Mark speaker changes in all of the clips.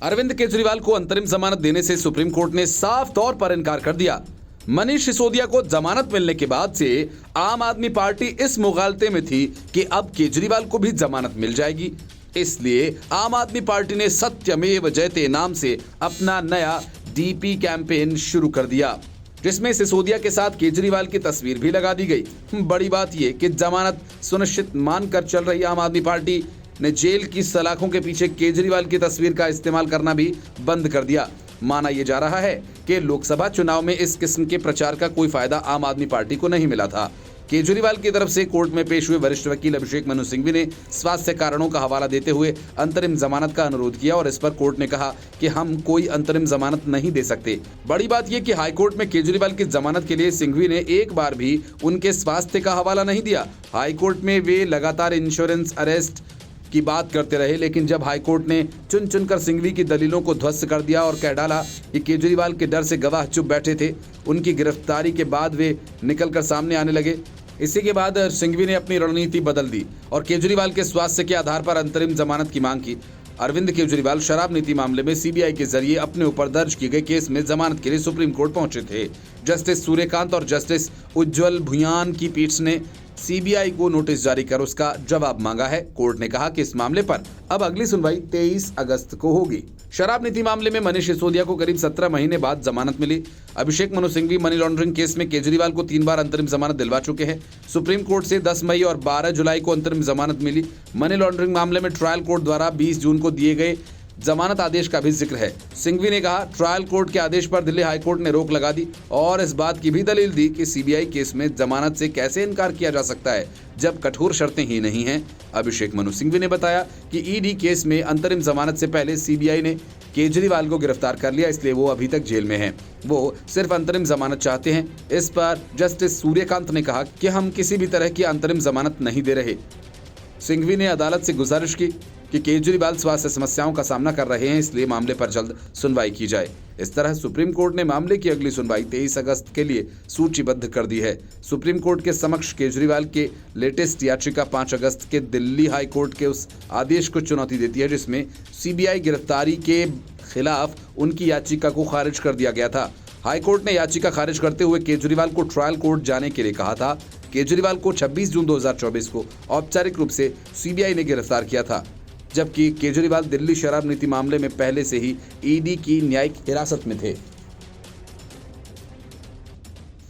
Speaker 1: अरविंद केजरीवाल को अंतरिम जमानत देने से सुप्रीम कोर्ट ने साफ तौर पर इनकार कर दिया। मनीष सिसोदिया को जमानत मिलने के बाद से आम आदमी पार्टी इस मुगालते में थी कि अब केजरीवाल को भी जमानत मिल जाएगी। इसलिए आम आदमी पार्टी ने सत्यमेव जयते नाम से अपना नया डीपी कैंपेन शुरू कर दिया, जिसमें सिसोदिया के साथ केजरीवाल की तस्वीर भी लगा दी गई। बड़ी बात यह कि जमानत सुनिश्चित मानकर चल रही आम आदमी पार्टी ने जेल की सलाखों के पीछे केजरीवाल की तस्वीर का इस्तेमाल करना भी बंद कर दिया। माना यह जा रहा है कि लोकसभा चुनाव में इस किस्म के प्रचार का कोई फायदा आम आदमी पार्टी को नहीं मिला था। केजरीवाल की तरफ से कोर्ट में पेश हुए वरिष्ठ वकील अभिषेक मनु सिंघवी ने स्वास्थ्य कारणों का हवाला देते हुए अंतरिम जमानत का अनुरोध किया और इस पर कोर्ट ने कहा कि हम कोई अंतरिम जमानत नहीं दे सकते। बड़ी बात यह कि हाईकोर्ट में केजरीवाल की जमानत के लिए सिंघवी ने एक बार भी उनके स्वास्थ्य का हवाला नहीं दिया। हाईकोर्ट में वे लगातार इंश्योरेंस अरेस्ट की बात करते रहे, लेकिन जब हाईकोर्ट ने चुन चुनकर सिंघवी की दलीलों को ध्वस्त कर दिया और कह डाला कि केजरीवाल के डर से गवाह चुप बैठे थे, उनकी गिरफ्तारी के बाद वे निकलकर सामने आने लगे। इसी के बाद सिंघवी ने अपनी रणनीति बदल दी और केजरीवाल के स्वास्थ्य के आधार पर अंतरिम जमानत की मांग की। अरविंद केजरीवाल शराब नीति मामले में सीबीआई के जरिए अपने ऊपर दर्ज किए गए केस में जमानत के लिए सुप्रीम कोर्ट पहुंचे थे। जस्टिस सूर्यकांत और जस्टिस उज्ज्वल भुयान की पीठ ने सीबीआई को नोटिस जारी कर उसका जवाब मांगा है। कोर्ट ने कहा कि इस मामले पर अब अगली सुनवाई 23 अगस्त को होगी। शराब नीति मामले में मनीष सिसोदिया को करीब 17 महीने बाद जमानत मिली। Abhishek Manu Singhvi money laundering case में केजरीवाल को 3 बार अंतरिम जमानत दिलवा चुके हैं। सुप्रीम कोर्ट से 10 मई और 12 जुलाई को अंतरिम जमानत मिली। मनी लॉन्ड्रिंग मामले में ट्रायल कोर्ट द्वारा 20 जून को दिए गए जमानत आदेश का भी जिक्र है। सिंघवी ने कहा, ट्रायल कोर्ट के आदेश पर दिल्ली हाईकोर्ट ने रोक लगा दी और इस बात की भी दलील दी कि सीबीआई केस में जमानत से कैसे इनकार किया जा सकता है जब कठोर शर्तें ही नहीं हैं। अभिषेक मनु सिंघवी ने बताया कि ईडी केस में अंतरिम जमानत से पहले सीबीआई ने केजरीवाल को गिरफ्तार कर लिया, इसलिए वो अभी तक जेल में हैं। वो सिर्फ अंतरिम जमानत चाहते हैं। इस पर जस्टिस सूर्यकांत ने कहा कि हम किसी भी तरह की अंतरिम जमानत नहीं दे रहे। सिंघवी ने अदालत से गुजारिश की कि केजरीवाल स्वास्थ्य समस्याओं का सामना कर रहे हैं, इसलिए मामले पर जल्द सुनवाई की जाए। इस तरह सुप्रीम कोर्ट ने मामले की अगली सुनवाई 23 अगस्त के लिए सूचीबद्ध कर दी है। सुप्रीम कोर्ट के समक्ष केजरीवाल के लेटेस्ट याचिका 5 अगस्त के दिल्ली हाई कोर्ट के उस आदेश को चुनौती देती है जिसमें सीबीआई गिरफ्तारी के खिलाफ उनकी याचिका को खारिज कर दिया गया था। हाईकोर्ट ने याचिका खारिज करते हुए केजरीवाल को ट्रायल कोर्ट जाने के लिए कहा था। केजरीवाल को 26 जून 2024 को औपचारिक रूप से सीबीआई ने गिरफ्तार किया था, जबकि केजरीवाल दिल्ली शराब नीति मामले में पहले से ही ईडी की न्यायिक हिरासत में थे।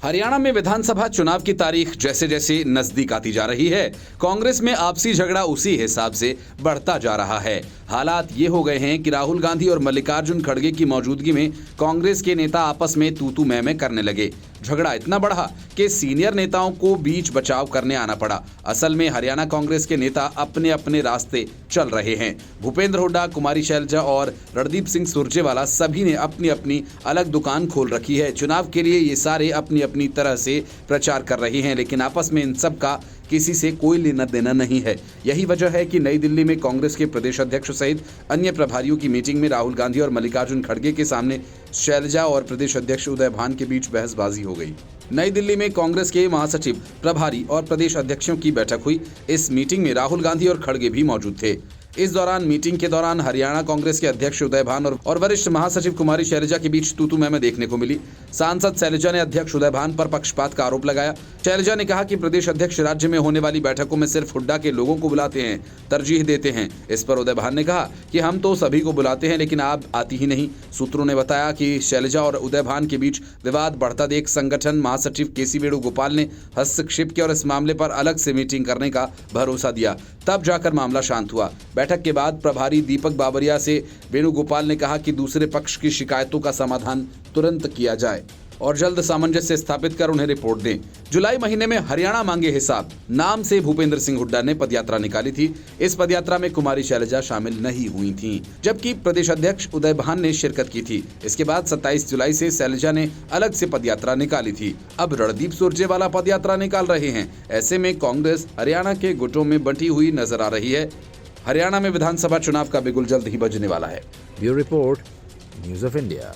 Speaker 1: हरियाणा में विधानसभा चुनाव की तारीख जैसे जैसे नजदीक आती जा रही है, कांग्रेस में आपसी झगड़ा उसी हिसाब से बढ़ता जा रहा है। हालात ये हो गए हैं कि राहुल गांधी और मल्लिकार्जुन खड़गे की मौजूदगी में कांग्रेस के नेता आपस में तू मैं करने लगे। झगड़ा इतना बढ़ा कि सीनियर नेताओं को बीच बचाव करने आना पड़ा। असल में हरियाणा कांग्रेस के नेता अपने अपने रास्ते चल रहे हैं। भूपेंद्र हुड्डा, कुमारी शैलजा और रणदीप सिंह सुरजेवाला सभी ने अपनी अपनी अलग दुकान खोल रखी है। चुनाव के लिए ये सारे अपनी अपनी तरह से प्रचार कर रहे हैं, लेकिन आपस में इन सब का किसी से कोई लेना देना नहीं है। यही वजह है कि नई दिल्ली में कांग्रेस के प्रदेश अध्यक्ष सहित अन्य प्रभारियों की मीटिंग में राहुल गांधी और मल्लिकार्जुन खड़गे के सामने शैलजा और प्रदेश अध्यक्ष उदय भान के बीच बहसबाजी हो गई। नई दिल्ली में कांग्रेस के महासचिव, प्रभारी और प्रदेश अध्यक्षों की बैठक हुई। इस मीटिंग में राहुल गांधी और खड़गे भी मौजूद थे। इस दौरान मीटिंग के दौरान हरियाणा कांग्रेस के अध्यक्ष उदय भान और वरिष्ठ महासचिव कुमारी शैलजा के बीच तू मैं देखने को मिली। सांसद शैलजा ने अध्यक्ष उदय भान पर पक्षपात का आरोप लगाया। शैलजा ने कहा कि प्रदेश अध्यक्ष राज्य में होने वाली बैठकों में सिर्फ हुड्डा के लोगों को बुलाते हैं, तरजीह देते हैं। इस पर उदय भान ने कहा कि हम तो सभी को बुलाते हैं, लेकिन आप आती ही नहीं। सूत्रों ने बताया कि शैलजा और उदय भान के बीच विवाद बढ़ता देख संगठन महासचिव केसी वेणुगोपाल ने हस्तक्षेप किया और इस मामले पर अलग से मीटिंग करने का भरोसा दिया। तब जाकर मामला शांत हुआ। बैठक के बाद प्रभारी दीपक बाबरिया से वेणुगोपाल ने कहा कि दूसरे पक्ष की शिकायतों का समाधान तुरंत किया जाए और जल्द सामंजस्य स्थापित कर उन्हें रिपोर्ट दें। जुलाई महीने में हरियाणा मांगे हिसाब नाम से भूपेंद्र सिंह हुड्डा ने पदयात्रा निकाली थी। इस पदयात्रा में कुमारी शैलजा शामिल नहीं हुई थीं, जबकि प्रदेश अध्यक्ष उदय भान ने शिरकत की थी। इसके बाद 27 जुलाई से शैलजा ने अलग से पदयात्रा निकाली थी। अब रणदीप सुरजेवाला पदयात्रा निकाल रहे हैं। ऐसे में कांग्रेस हरियाणा के गुटों में बंटी हुई नजर आ रही है। हरियाणा में विधानसभा चुनाव का बिगुल जल्द ही बजने वाला है।
Speaker 2: Bureau report, news of India.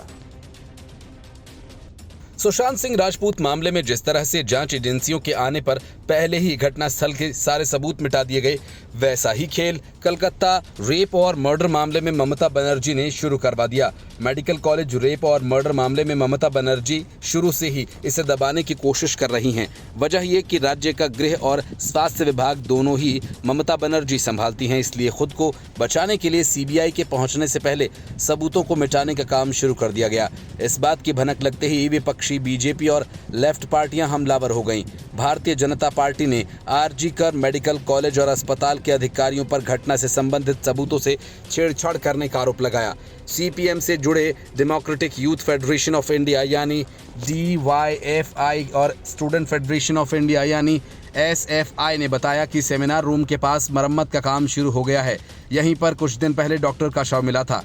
Speaker 1: Sushant Singh Rajput मामले में जिस तरह से जांच एजेंसियों के आने पर पहले ही घटनास्थल के सारे सबूत मिटा दिए गए, वैसा ही खेल कलकत्ता रेप और मर्डर मामले में ममता बनर्जी ने शुरू करवा दिया। मेडिकल कॉलेज रेप और मर्डर मामले में ममता बनर्जी शुरू से ही इसे दबाने की कोशिश कर रही हैं। वजह ये कि राज्य का गृह और स्वास्थ्य विभाग दोनों ही ममता बनर्जी संभालती हैं, इसलिए खुद को बचाने के लिए सीबीआई के पहुंचने से पहले सबूतों को मिटाने का काम शुरू कर दिया गया। इस बात की भनक लगते ही विपक्षी बीजेपी और लेफ्ट पार्टियां हमलावर हो गईं। भारतीय जनता पार्टी ने आरजी कर मेडिकल कॉलेज और अस्पताल के अधिकारियों पर घटना से संबंधित सबूतों से छेड़छाड़ करने का आरोप लगाया। सीपीएम से जुड़े democratic youth federation of India यानी DYFI और स्टूडेंट फेडरेशन ऑफ इंडिया यानी SFI ने बताया कि सेमिनार रूम के पास मरम्मत का काम शुरू हो गया है। यहीं पर कुछ दिन पहले डॉक्टर का शव मिला था।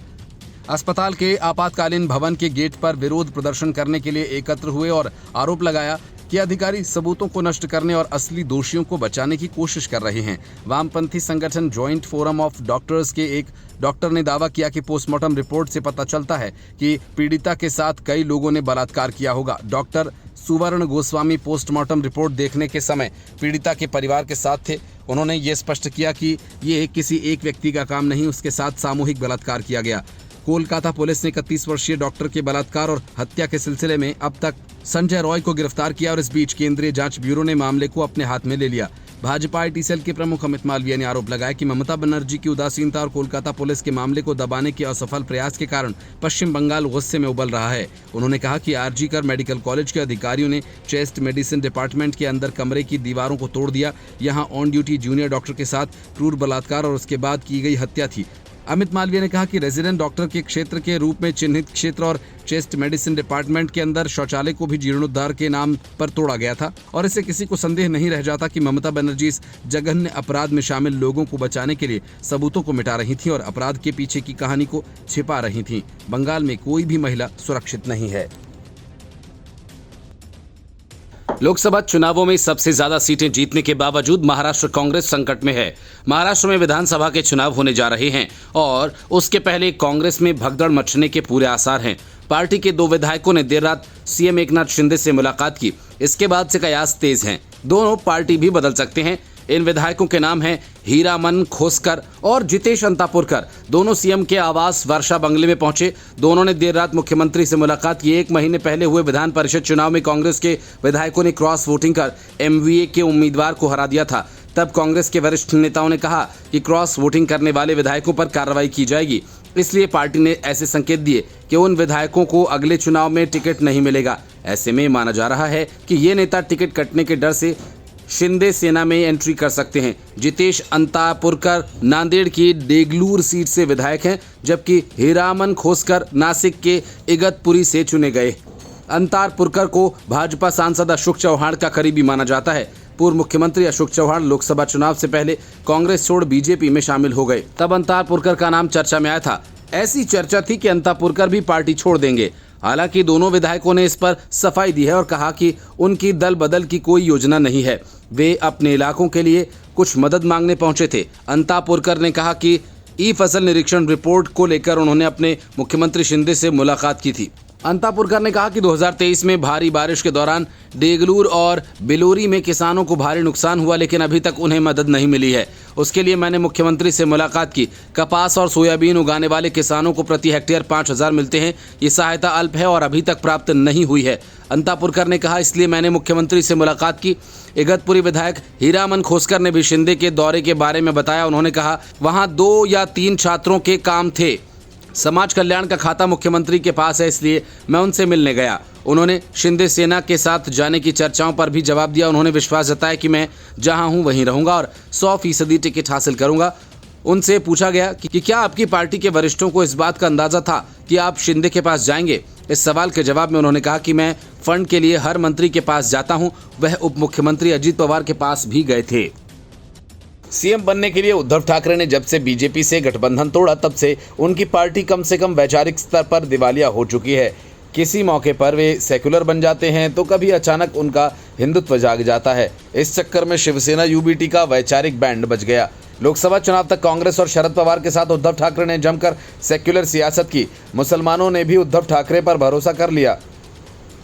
Speaker 1: अस्पताल के आपातकालीन भवन के गेट पर विरोध प्रदर्शन करने के लिए एकत्र हुए और आरोप लगाया कि अधिकारी सबूतों को नष्ट करने और असली दोषियों को बचाने की कोशिश कर रहे हैं। वामपंथी संगठन जॉइंट फोरम ऑफ डॉक्टर्स के एक डॉक्टर ने दावा किया कि पोस्टमार्टम रिपोर्ट से पता चलता है कि पीड़िता के साथ कई लोगों ने बलात्कार किया होगा। डॉक्टर सुवर्ण गोस्वामी पोस्टमार्टम रिपोर्ट देखने के समय पीड़िता के परिवार के साथ थे। उन्होंने ये स्पष्ट किया कि ये किसी एक व्यक्ति का काम नहीं, उसके साथ सामूहिक बलात्कार किया गया। कोलकाता पुलिस ने 31 वर्षीय डॉक्टर के बलात्कार और हत्या के सिलसिले में अब तक संजय रॉय को गिरफ्तार किया और इस बीच केंद्रीय जांच ब्यूरो ने मामले को अपने हाथ में ले लिया। भाजपा आईटी सेल के प्रमुख अमित मालवीय ने आरोप लगाया कि ममता बनर्जी की उदासीनता और कोलकाता पुलिस के मामले को दबाने के असफल प्रयास के कारण पश्चिम बंगाल गुस्से में उबल रहा है। उन्होंने कहा कि आरजी कर मेडिकल कॉलेज के अधिकारियों ने चेस्ट मेडिसिन डिपार्टमेंट के अंदर कमरे की दीवारों को तोड़ दिया। यहाँ ऑन ड्यूटी जूनियर डॉक्टर के साथ क्रूर बलात्कार और उसके बाद की गई हत्या थी। अमित मालवीय ने कहा कि रेजिडेंट डॉक्टर के क्षेत्र के रूप में चिन्हित क्षेत्र और चेस्ट मेडिसिन डिपार्टमेंट के अंदर शौचालय को भी जीर्णोद्धार के नाम पर तोड़ा गया था और इससे किसी को संदेह नहीं रह जाता कि ममता बनर्जी इस जघन्य अपराध में शामिल लोगों को बचाने के लिए सबूतों को मिटा रही थी और अपराध के पीछे की कहानी को छिपा रही थी। बंगाल में कोई भी महिला सुरक्षित नहीं है। लोकसभा चुनावों में सबसे ज्यादा सीटें जीतने के बावजूद महाराष्ट्र कांग्रेस संकट में है। महाराष्ट्र में विधानसभा के चुनाव होने जा रहे हैं और उसके पहले कांग्रेस में भगदड़ मचने के पूरे आसार हैं। पार्टी के 2 विधायकों ने देर रात सीएम एकनाथ शिंदे से मुलाकात की। इसके बाद से कयास तेज हैं। दोनों पार्टी भी बदल सकते हैं। इन विधायकों के नाम हैं हीरामन खोसकर और जितेश अंतापुरकर। दोनों सीएम के आवास वर्षा बंगले में पहुंचे। दोनों ने देर रात मुख्यमंत्री से मुलाकात की। 1 महीने पहले हुए विधान परिषद चुनाव में कांग्रेस के विधायकों ने क्रॉस वोटिंग कर MVA के उम्मीदवार को हरा दिया था। तब कांग्रेस के वरिष्ठ नेताओं ने कहा कि क्रॉस वोटिंग करने वाले विधायकों पर कार्रवाई की जाएगी। इसलिए पार्टी ने ऐसे संकेत दिए कि उन विधायकों को अगले चुनाव में टिकट नहीं मिलेगा। ऐसे में माना जा रहा है कि ये नेता टिकट कटने के डर से शिंदे सेना में एंट्री कर सकते हैं। जितेश अंतापुरकर नांदेड़ की देगलूर सीट से विधायक हैं, जबकि हीरामन खोसकर नासिक के इगतपुरी से चुने गए। अंतापुरकर को भाजपा सांसद अशोक चौहान का करीबी माना जाता है। पूर्व मुख्यमंत्री अशोक चौहान लोकसभा चुनाव से पहले कांग्रेस छोड़ बीजेपी में शामिल हो गए। तब अंतापुरकर का नाम चर्चा में आया था। ऐसी चर्चा थी कि अंतापुरकर भी पार्टी छोड़ देंगे। हालांकि दोनों विधायकों ने इस पर सफाई दी है और कहा कि उनकी दल बदल की कोई योजना नहीं है। वे अपने इलाकों के लिए कुछ मदद मांगने पहुंचे थे। अंतापुरकर ने कहा कि फसल निरीक्षण रिपोर्ट को लेकर उन्होंने अपने मुख्यमंत्री शिंदे से मुलाकात की थी। अंतापुरकर ने कहा कि 2023 में भारी बारिश के दौरान देगलूर और बिलोरी में किसानों को भारी नुकसान हुआ, लेकिन अभी तक उन्हें मदद नहीं मिली है। उसके लिए मैंने मुख्यमंत्री से मुलाकात की। कपास और सोयाबीन उगाने वाले किसानों को प्रति हेक्टेयर 5,000 मिलते हैं। ये सहायता अल्प है और अभी तक प्राप्त नहीं हुई है। अंतापुरकर ने कहा, इसलिए मैंने मुख्यमंत्री से मुलाकात की। इगतपुरी विधायक हीरामन खोसकर ने भी शिंदे के दौरे के बारे में बताया। उन्होंने कहा, वहाँ 2 या 3 छात्रों के काम थे। समाज कल्याण का खाता मुख्यमंत्री के पास है, इसलिए मैं उनसे मिलने गया। उन्होंने शिंदे सेना के साथ जाने की चर्चाओं पर भी जवाब दिया। उन्होंने विश्वास जताया कि मैं जहां हूं वहीं रहूंगा और 100% टिकट हासिल करूंगा। उनसे पूछा गया कि क्या आपकी पार्टी के वरिष्ठों को इस बात का अंदाजा था कि आप शिंदे के पास जाएंगे। इस सवाल के जवाब में उन्होंने कहा कि मैं फंड के लिए हर मंत्री के पास जाता हूँ। वह उप मुख्यमंत्री अजित पवार के पास भी गए थे। सीएम बनने के लिए उद्धव ठाकरे ने जब से बीजेपी से गठबंधन तोड़ा, तब से उनकी पार्टी कम से कम वैचारिक स्तर पर दिवालिया हो चुकी है। किसी मौके पर वे सेक्युलर बन जाते हैं तो कभी अचानक उनका हिंदुत्व जाग जाता है। इस चक्कर में शिवसेना UBT का वैचारिक बैंड बज गया। लोकसभा चुनाव तक कांग्रेस और शरद पवार के साथ उद्धव ठाकरे ने जमकर सेक्युलर सियासत की। मुसलमानों ने भी उद्धव ठाकरे पर भरोसा कर लिया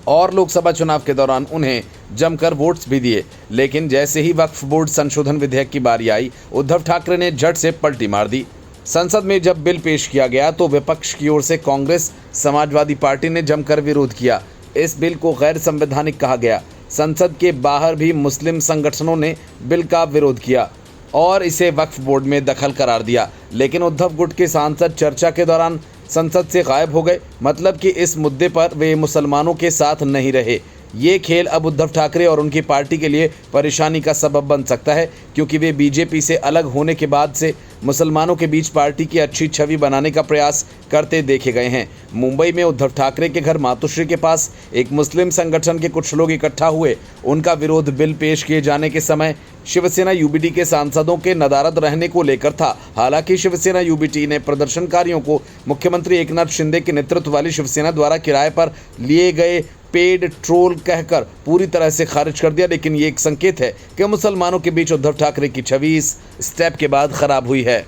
Speaker 1: और लोकसभा चुनाव के दौरान उन्हें जमकर वोट्स भी दिए। लेकिन जैसे ही वक्फ बोर्ड संशोधन विधेयक की बारी आई, उद्धव ठाकरे ने झट से पलटी मार दी। संसद में जब बिल पेश किया गया तो विपक्ष की ओर से कांग्रेस, समाजवादी पार्टी ने जमकर विरोध किया। इस बिल को गैर संवैधानिक कहा गया। संसद के बाहर भी मुस्लिम संगठनों ने बिल का विरोध किया और इसे वक्फ बोर्ड में दखल करार दिया। लेकिन उद्धव गुट के सांसद चर्चा के दौरान संसद से गायब हो गए। मतलब कि इस मुद्दे पर वे मुसलमानों के साथ नहीं रहे। ये खेल अब उद्धव ठाकरे और उनकी पार्टी के लिए परेशानी का सबब बन सकता है, क्योंकि वे बीजेपी से अलग होने के बाद से मुसलमानों के बीच पार्टी की अच्छी छवि बनाने का प्रयास करते देखे गए हैं। मुंबई में उद्धव ठाकरे के घर मातोश्री के पास एक मुस्लिम संगठन के कुछ लोग इकट्ठा हुए। उनका विरोध बिल पेश किए जाने के समय शिवसेना यूबीटी के सांसदों के नदारद रहने को लेकर था। हालांकि शिवसेना यूबीटी ने प्रदर्शनकारियों को मुख्यमंत्री एकनाथ शिंदे के नेतृत्व वाली शिवसेना द्वारा किराए पर लिए गए पेड ट्रोल कहकर पूरी तरह से खारिज कर दिया। लेकिन ये एक संकेत है कि मुसलमानों के बीच उद्धव ठाकरे की छवि इस स्टेप के बाद खराब हुई है।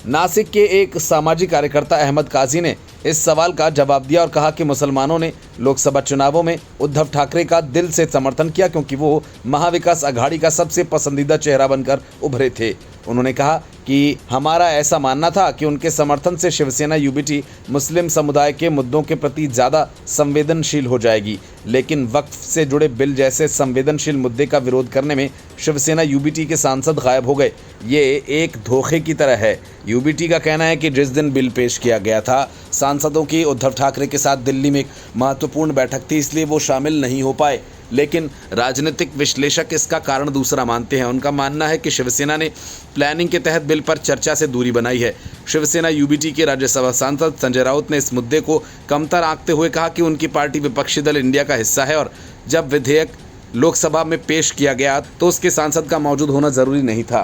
Speaker 1: नासिक के एक सामाजिक कार्यकर्ता अहमद काजी ने इस सवाल का जवाब दिया और कहा कि मुसलमानों ने लोकसभा चुनावों में उद्धव ठाकरे का दिल से समर्थन किया, क्योंकि वो महाविकास अघाड़ी का सबसे पसंदीदा चेहरा बनकर उभरे थे। उन्होंने कहा कि हमारा ऐसा मानना था कि उनके समर्थन से शिवसेना यूबीटी मुस्लिम समुदाय के मुद्दों के प्रति ज़्यादा संवेदनशील हो जाएगी। लेकिन वक्फ से जुड़े बिल जैसे संवेदनशील मुद्दे का विरोध करने में शिवसेना यूबीटी के सांसद गायब हो गए। ये एक धोखे की तरह है। यूबीटी का कहना है कि जिस दिन बिल पेश किया गया था, सांसदों की उद्धव ठाकरे के साथ दिल्ली में एक महत्वपूर्ण बैठक थी, इसलिए वो शामिल नहीं हो पाए। लेकिन राजनीतिक विश्लेषक इसका कारण दूसरा मानते हैं। उनका मानना है कि शिवसेना ने प्लानिंग के तहत बिल पर चर्चा से दूरी बनाई है। शिवसेना यूबीटी के राज्यसभा सांसद संजय राउत ने इस मुद्दे को कमतर आंकते हुए कहा कि उनकी पार्टी विपक्षी दल इंडिया का हिस्सा है और जब विधेयक लोकसभा में पेश किया गया तो उसके सांसद का मौजूद होना जरूरी नहीं था।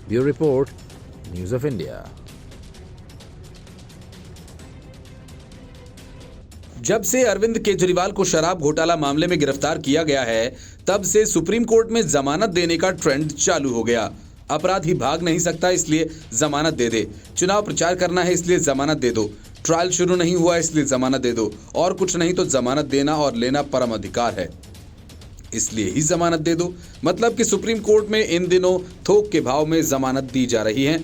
Speaker 2: Bureau report, news of India.
Speaker 1: जब से अरविंद केजरीवाल को शराब घोटाला मामले में गिरफ्तार किया गया है, तब से सुप्रीम कोर्ट में जमानत देने का ट्रेंड चालू हो गया। अपराधी भाग नहीं सकता, इसलिए जमानत दे दे। चुनाव प्रचार करना है, इसलिए जमानत दे दो। ट्रायल शुरू नहीं हुआ, इसलिए जमानत दे दो। और कुछ नहीं तो जमानत देना और लेना परम अधिकार है, इसलिए ही जमानत दे दो। मतलब कि सुप्रीम कोर्ट में इन दिनों थोक के भाव में जमानत दी जा रही है।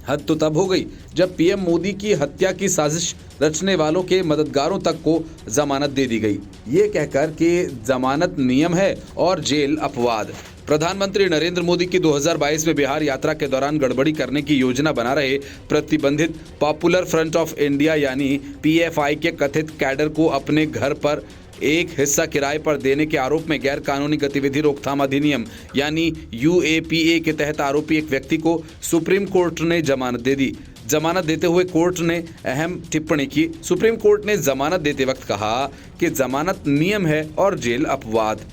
Speaker 1: हद तो तब हो गई जब पीएम मोदी की हत्या की साजिश रचने वालों के मददगारों तक को जमानत दे दी गई, ये कहकर कि जमानत नियम है और जेल अपवाद। प्रधानमंत्री नरेंद्र मोदी की 2022 में बिहार यात्रा के दौरान गड़बड़ी करने की योजना बना रहे प्रतिबंधित पॉपुलर फ्रंट ऑफ इंडिया यानी पीएफआई के कथित कैडर को अपने घर पर एक हिस्सा किराए पर देने के आरोप में गैर कानूनी गतिविधि रोकथाम अधिनियम यानी यूएपीए के तहत आरोपी एक व्यक्ति को सुप्रीम कोर्ट ने जमानत दे दी। जमानत देते हुए कोर्ट ने अहम टिप्पणी की। सुप्रीम कोर्ट ने जमानत देते वक्त कहा कि जमानत नियम है और जेल अपवाद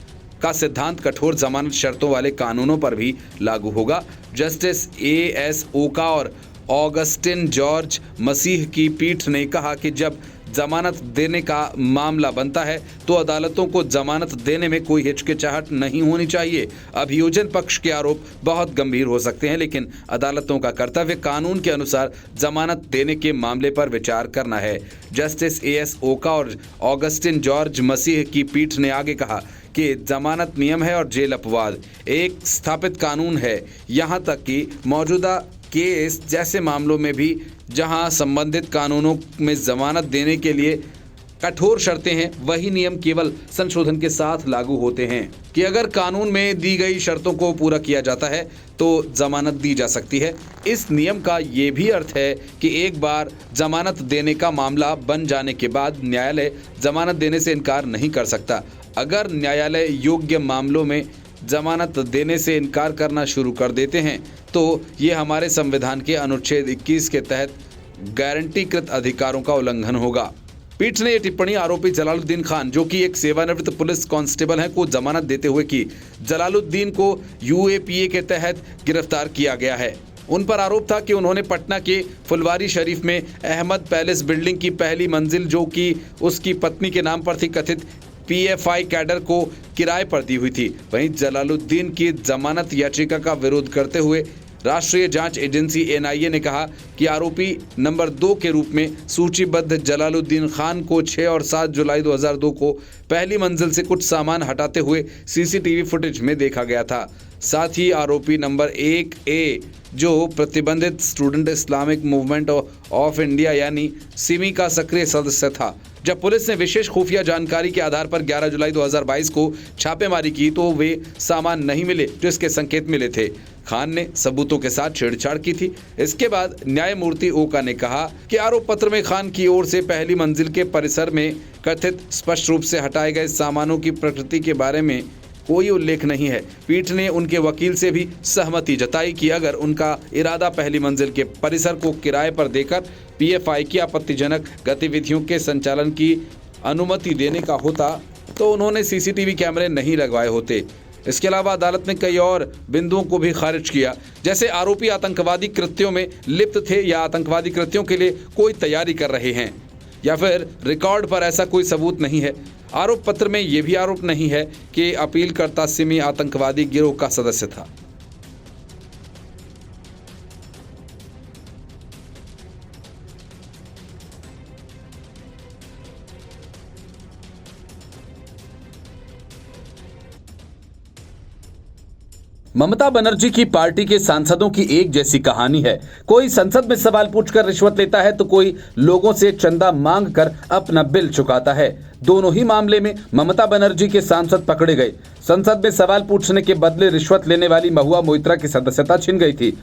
Speaker 1: का सिद्धांत कठोर जमानत शर्तों वाले कानूनों पर भी लागू होगा। जस्टिस एएस ओका और ऑगस्टिन जॉर्ज मसीह की पीठ ने कहा कि जब जमानत देने का मामला बनता है तो अदालतों को जमानत देने में कोई हिचकिचाहट नहीं होनी चाहिए। अभियोजन पक्ष के आरोप बहुत गंभीर हो सकते हैं, लेकिन अदालतों का कर्तव्य कानून के अनुसार जमानत देने के मामले पर विचार करना है। जस्टिस एएस ओका और ऑगस्टिन जॉर्ज मसीह की पीठ ने आगे कहा कि जमानत नियम है और जेल अपवाद एक स्थापित कानून है। यहाँ तक कि मौजूदा केस जैसे मामलों में भी जहां संबंधित कानूनों में जमानत देने के लिए कठोर शर्तें हैं, वही नियम केवल संशोधन के साथ लागू होते हैं कि अगर कानून में दी गई शर्तों को पूरा किया जाता है तो जमानत दी जा सकती है। इस नियम का ये भी अर्थ है कि एक बार जमानत देने का मामला बन जाने के बाद न्यायालय जमानत देने से इनकार नहीं कर सकता। अगर न्यायालय योग्य मामलों में जमानत देने से इनकार करना शुरू कर देते हैं तो ये हमारे संविधान के अनुच्छेद 21 के तहत गारंटीकृत अधिकारों का उल्लंघन होगा। पीठ ने ये टिप्पणी आरोपी जलालुद्दीन खान, जो कि एक सेवानिवृत्त पुलिस कांस्टेबल हैं, को जमानत देते हुए की। जलालुद्दीन को यूएपीए के तहत गिरफ्तार किया गया है। उन पर आरोप था कि उन्होंने पटना के फुलवारी शरीफ में अहमद पैलेस बिल्डिंग की पहली मंजिल, जो कि उसकी पत्नी के नाम पर थी, कथित पीएफआई कैडर को किराए पर दी हुई थी। वहीं जलालुद्दीन की जमानत याचिका का विरोध करते हुए राष्ट्रीय जांच एजेंसी एनआईए ने कहा कि आरोपी नंबर 2 के रूप में सूचीबद्ध जलालुद्दीन खान को 6 और 7 जुलाई 2002 को पहली मंजिल से कुछ सामान हटाते हुए सीसीटीवी फुटेज में देखा गया था। साथ ही आरोपी नंबर 1A जो प्रतिबंधित student Islamic movement of India यानी सिमी का सक्रिय सदस्य था। जब पुलिस ने विशेष खुफिया जानकारी के आधार पर 11 जुलाई 2022 को छापेमारी की तो वे सामान नहीं मिले जो इसके संकेत मिले थे। खान ने सबूतों के साथ छेड़छाड़ की थी। इसके बाद न्यायमूर्ति ओका ने कहा कि आरोप पत्र में खान की ओर से पहली मंजिल के परिसर में कथित स्पष्ट रूप से हटाए गए सामानों की प्रकृति के बारे में कोई उल्लेख नहीं है। पीठ ने उनके वकील से भी सहमति जताई कि अगर उनका इरादा पहली मंजिल के परिसर को किराए पर देकर पीएफआई की आपत्तिजनक गतिविधियों के संचालन की अनुमति देने का होता तो उन्होंने सीसीटीवी कैमरे नहीं लगवाए होते। इसके अलावा अदालत ने कई और बिंदुओं को भी खारिज किया, जैसे आरोपी आतंकवादी कृत्यों में लिप्त थे या आतंकवादी कृत्यों के लिए कोई तैयारी कर रहे हैं, या फिर रिकॉर्ड पर ऐसा कोई सबूत नहीं है। आरोप पत्र में यह भी आरोप नहीं है कि अपीलकर्ता सिमी आतंकवादी गिरोह का सदस्य था। ममता बनर्जी की पार्टी के सांसदों की एक जैसी कहानी है। कोई संसद में सवाल पूछकर रिश्वत लेता है तो कोई लोगों से चंदा मांगकर अपना बिल चुकाता है। दोनों ही मामले में ममता बनर्जी के सांसद पकड़े गए। संसद में सवाल पूछने के बदले रिश्वत लेने वाली महुआ मोइत्रा की सदस्यता छिन गई थी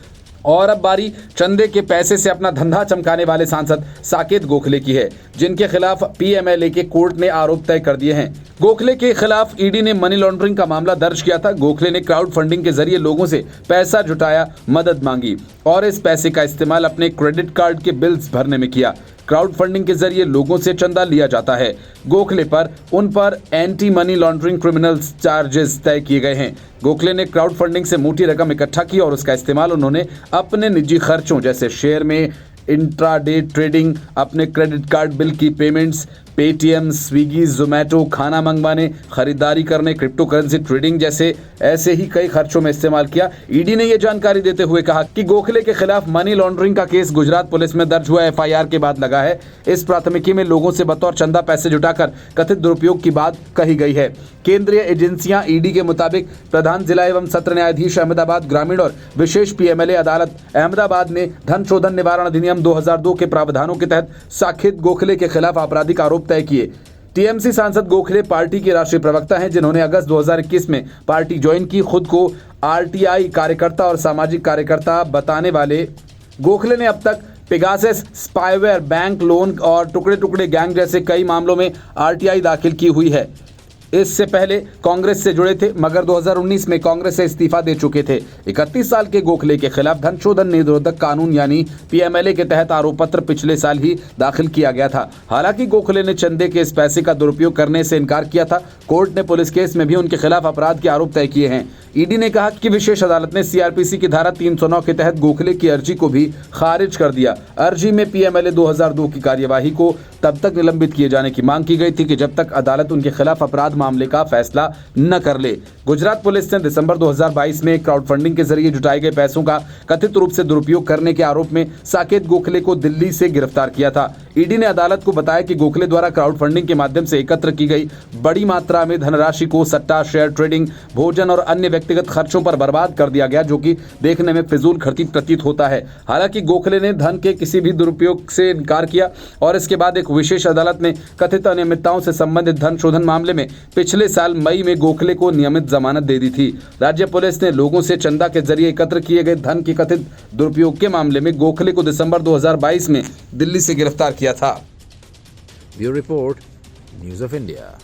Speaker 1: और अब बारी चंदे के पैसे से अपना धंधा चमकाने वाले सांसद साकेत गोखले की है, जिनके खिलाफ पीएमएलए के कोर्ट ने आरोप तय कर दिए हैं। गोखले के खिलाफ ईडी ने मनी लॉन्ड्रिंग का मामला दर्ज किया था। गोखले ने क्राउड फंडिंग के जरिए लोगों से पैसा जुटाया, मदद मांगी और इस पैसे का इस्तेमाल अपने क्रेडिट कार्ड के बिल्स भरने में किया। क्राउड फंडिंग के जरिए लोगों से चंदा लिया जाता है। गोखले पर उन पर anti money laundering criminal charges तय किए गए हैं। गोखले ने क्राउड फंडिंग से मोटी रकम इकट्ठा की और उसका इस्तेमाल उन्होंने अपने निजी खर्चों जैसे शेयर में इंट्राडे ट्रेडिंग, अपने क्रेडिट कार्ड बिल की पेमेंट्स, पेटीएम, स्विगी, जोमेटो, खाना मंगवाने, खरीदारी करने, क्रिप्टो करेंसी ट्रेडिंग जैसे ऐसे ही कई खर्चों में इस्तेमाल किया। ईडी ने यह जानकारी देते हुए कहा कि गोखले के खिलाफ मनी लॉन्ड्रिंग का केस गुजरात पुलिस में दर्ज हुआ एफआईआर के बाद लगा है। इस प्राथमिकी में लोगों से बतौर चंदा पैसे जुटाकर कथित दुरुपयोग की बात कही गई है। केंद्रीय एजेंसियां ईडी के मुताबिक प्रधान जिला एवं सत्र न्यायाधीश अहमदाबाद ग्रामीण और विशेष पीएमएलए अदालत अहमदाबाद ने धन शोधन निवारण अधिनियम 2002 के प्रावधानों के तहत साकेत गोखले के खिलाफ आपराधिक आरोप तय किए। टीएमसी सांसद गोखले पार्टी के राष्ट्रीय प्रवक्ता हैं, जिन्होंने अगस्त 2021 में पार्टी ज्वाइन की। खुद को आरटीआई कार्यकर्ता और सामाजिक कार्यकर्ता बताने वाले गोखले ने अब तक पेगासस, स्पाईवेयर, बैंक लोन और टुकड़े टुकड़े गैंग जैसे कई मामलों में आरटीआई दाखिल की हुई है। इससे पहले कांग्रेस से जुड़े थे, मगर 2019 में कांग्रेस से इस्तीफा दे चुके थे। 31 साल के गोखले के खिलाफ धन शोधन निरोधक कानून यानी पीएमएलए के तहत आरोप पत्र पिछले साल ही दाखिल किया गया था। हालांकि गोखले ने चंदे के इस पैसे का दुरुपयोग करने से इनकार किया था। कोर्ट ने पुलिस केस में भी उनके खिलाफ अपराध के आरोप तय किए हैं। ईडी ने कहा कि विशेष अदालत ने सीआरपीसी की धारा 309 के तहत गोखले की अर्जी को भी खारिज कर दिया। अर्जी में पीएमएलए 2002 की कार्यवाही को तब तक निलंबित किए जाने की मांग की गई थी कि जब तक अदालत उनके खिलाफ अपराध मामले का फैसला न कर ले। गुजरात पुलिस ने दिसंबर 2022 में क्राउड फंडिंग के जरिए जुटाए गए पैसों का कथित रूप से दुरुपयोग करने के आरोप में साकेत गोखले को दिल्ली से गिरफ्तार किया था। ईडी ने अदालत को बताया कि गोखले द्वारा क्राउड फंडिंग के माध्यम से एकत्र की गई बड़ी मात्रा में धनराशि को सट्टा, शेयर ट्रेडिंग, भोजन और अन्य व्यक्तिगत खर्चों पर बर्बाद कर दिया गया, जो कि देखने में फिजूल खर्ची प्रतीत होता है। हालांकि गोखले ने धन के किसी भी दुरुपयोग से इनकार किया और इसके बाद एक विशेष अदालत ने कथित अनियमितताओं से संबंधित धन शोधन मामले में पिछले साल मई में गोखले को नियमित जमानत दे दी थी। राज्य पुलिस ने लोगों से चंदा के जरिए एकत्र किए गए धन के कथित दुरुपयोग के मामले में गोखले को दिसंबर 2022 में दिल्ली से गिरफ्तार किया था।
Speaker 2: Bureau report, news of India.